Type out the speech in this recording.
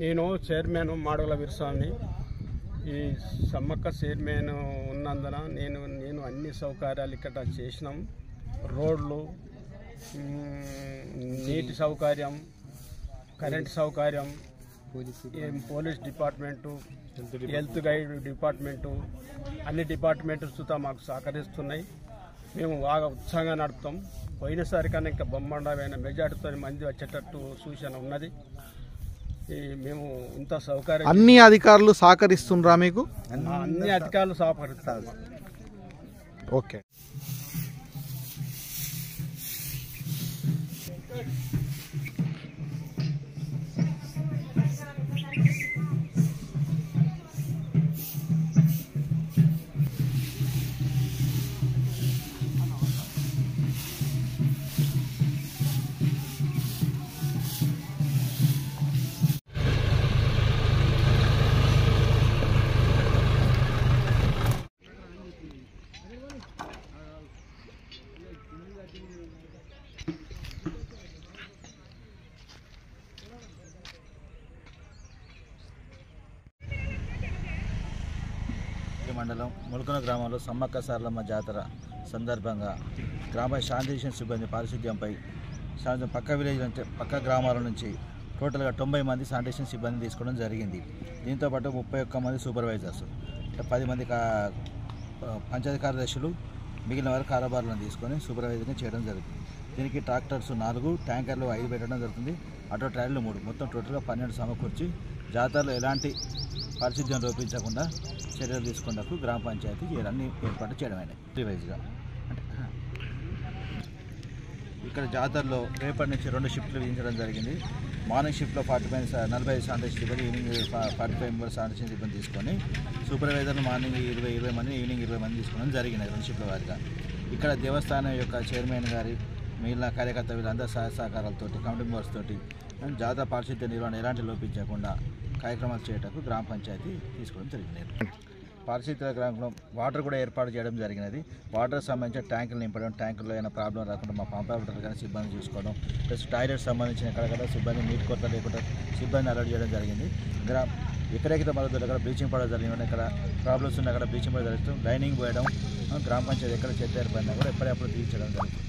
నేను చైర్మన్ మాడుగుల వీరస్వామిని. ఈ సమ్మక్క చైర్మన్ ఉన్నందున నేను అన్ని సౌకర్యాలు ఇక్కడ చేసినాం. రోడ్లు, నీటి సౌకర్యం, కరెంట్ సౌకర్యం, police department, health guide department, అన్ని డిపార్ట్మెంట్స్ సుతా మాకు సహకరిస్తున్నాయి. మేము బాగా ఉత్సాహంగా నడుపుతాం. పోయినసారి కన్నా ఇంకా బ్రహ్మాండమైన మెజార్టీతో మంది వచ్చేటట్టు సూచన ఉన్నది. మేము ఇంత సౌకర్యం అన్ని అధికారులు సహకరిస్తున్నారా మీకు? అన్ని అధికారులు సహకరిస్తారు. ఓకే. మండలం ముల్కన గ్రామంలో సమ్మక్క సారలమ్మ జాతర సందర్భంగా గ్రామ శానిటేషన్ సిబ్బంది పారిశుద్ధ్యంపై పక్క విలేజ్ నుంచి పక్క గ్రామాల నుంచి టోటల్గా 90 మంది శానిటేషన్ సిబ్బంది తీసుకోవడం జరిగింది. దీంతోపాటు 31 మంది సూపర్వైజర్స్, 10 మంది పంచాయతీ కార్యదర్శులు, మిగిలిన వారు కారోబార్లను తీసుకొని సూపర్వైజర్గా చేయడం జరుగుతుంది. దీనికి ట్రాక్టర్స్ 4, ట్యాంకర్లు 5 పెట్టడం జరుగుతుంది. ఆటో ట్రాలీలు 3, మొత్తం టోటల్గా 12 సమకూర్చి జాతరలో ఎలాంటి పారిశుద్ధ్యం లోపించకుండా చర్యలు తీసుకున్నప్పుడు గ్రామ పంచాయతీ అన్ని ఏర్పాటు చేయడమైనది. రివైజ్గా అంటే ఇక్కడ జాతరలో రేపటి నుంచి 2 షిఫ్ట్లు విధించడం జరిగింది. మార్నింగ్ షిఫ్ట్లో 45 శానిటేషన్ సిబ్బంది, ఈవినింగ్ 45 మెంబర్స్ శానిటేషన్ సిబ్బంది తీసుకొని సూపర్వైజర్లు మార్నింగ్ 20 మంది, ఈవినింగ్ 20 మంది తీసుకోవడం జరిగింది 2 షిఫ్ట్ల వారిగా. ఇక్కడ దేవస్థానం యొక్క చైర్మన్ గారి మిగిలిన కార్యకర్త వీళ్ళందరూ సహకారాలతో, కమిటీ మెంబర్స్ తోటి జాతర పారిశుద్ధ్య నిర్వహణ ఎలాంటి లోపించకుండా కార్యక్రమాలు చేయటకు గ్రామ పంచాయతీ తీసుకోవడం జరిగింది. పారిశుద్ధ్య గ్రామంలో వాటర్ కూడా ఏర్పాటు చేయడం జరిగినది. వాటర్ సంబంధించిన ట్యాంకులు నింపడం, ట్యాంకుల్లో ఏమైనా ప్రాబ్లం రాకుండా మా పంప్ ఆపరేటర్ కానీ సిబ్బంది చూసుకోవడం, ప్లస్ టాయిలెట్ సంబంధించిన ఎక్కడ సిబ్బంది నీటి కొరత లేకుండా సిబ్బంది అలర్ట్ చేయడం జరిగింది. ఎక్కడెక్కడ మరొక దగ్గర బ్లీచింగ్ పౌడర్ జరిగిన, ఇక్కడ ప్రాబ్లమ్స్ ఉన్న అక్కడ బ్లీచింగ్ పౌడర్ జరుగుతుంది. లైనింగ్ పోయడం, గ్రామ పంచాయతీ ఎక్కడ చెత్త ఏర్పడినా కూడా ఎప్పటికప్పుడు తీర్చడం జరుగుతుంది.